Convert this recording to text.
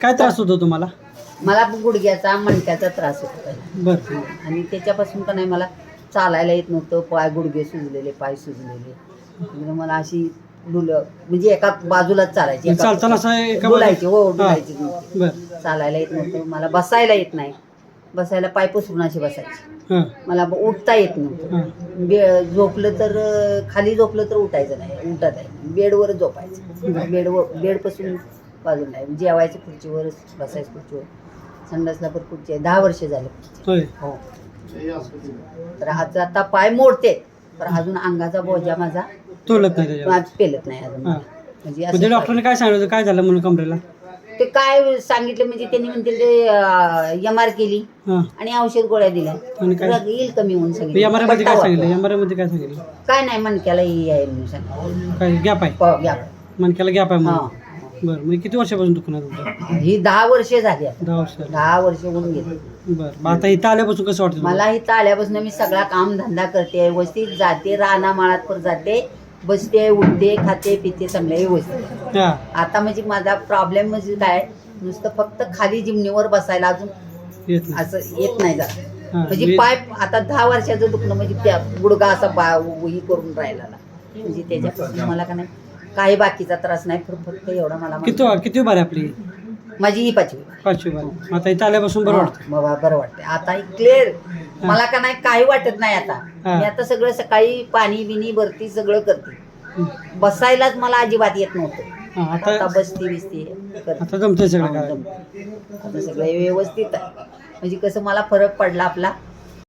काय त्रास होतो तुम्हाला? मला गुडघ्याचा मणक्याचा त्रास होता बरं. आणि त्याच्यापासून का नाही मला चालायला येत नव्हतं. गुडघे सुजलेले, पाय सुजलेले. म्हणजे मला अशी म्हणजे एका बाजूलाच चालायची, चालताना असं एका डुलायची. हो, हां. डुलायची नव्हती. बरं. चालायला येत नव्हतं मला, बसायला येत नाही. बसायला पाय पसरून अशी बसायची. हां. मला उठता येत नव्हतं. हां. झोपलं तर खाली झोपलं तर उठायचं नाही, उठत आहे. बेडवरच झोपायचं. बेडपासून बाजूला नाही. जेवायचं खुर्चीवरच, बसायचं खुर्चीवर. संडासला पण खुर्ची आहे. 10 वर्ष झाले खुर्ची. होय. हो. तर आता पाय मोडते, पण अजून अंगाचा बोजा माझा तोलत नाही त्याच्यावर. पेलत नाही अजून. हां. म्हणजे म्हणजे असं डॉक्टरने काय सांगितलं काय झालं म्हणून कमरेला? ते काय सांगितलं म्हणजे त्यांनी म्हणतील ते MR केली हां. आणि औषध गोळ्या दिल्या. आणि काय? येईल कमी होऊन सांगितलं. एमआरआय मध्ये काय पट्टा सांगितलं? वाटतो. एमआरआय मध्ये काय सांगितलं? काय नाही, मणक्याला आहे म्हणून सांगितलं. काय गॅप आहे? गॅप. मणक्याला गॅप आहे हां. म्हणून. बरं. म्हणजे किती वर्षापासून दुखणार तुमचं? ही 10 वर्षे झाली आता. 10 वर्ष. 10 वर्ष होऊन गेली. बरं. मग आता इथं आल्यापासून कसं वाटतं तुम्हाला? मला इथं आल्यापासून मी सगळा काम धंदा करते, व्यवस्थित जाते, रानामाळात पर जाते, बसते, उठते, खाते, पिते, सगळं व्यवस्थित. हां. आता म्हणजे माझा प्रॉब्लेम म्हणजे काय, नुसतं फक्त खाली जिमनीवर बसायला अजून येत नाही. असं येत नाही जरा. हां. म्हणजे पाय आता 10 वर्षाचं दुखणं म्हणजे त्या गुडगा असा ही करून राहिला. म्हणजे त्याच्यापासून मला का नाही काही बाकीचा त्रास नाही, फक्त एवढा मला किती बार आहे आपली? माझी ही 5वी. 5वी बार. मग आता इथं आल्यापासून बरं वाटतं? बाबा बरं वाटते आता. क्लिअर मला का नाही काही वाटत नाही आता. हां. मी आता सगळं सकाळी पाणी बिनी भरती सगळं करते. बसायलाच मला अजिबात येत नव्हतं. हां. आता आता बसती बिसती करते. आता जमतंय सगळं काय? आता सगळं व्यवस्थित आहे. म्हणजे कसं मला फरक पडला आपला.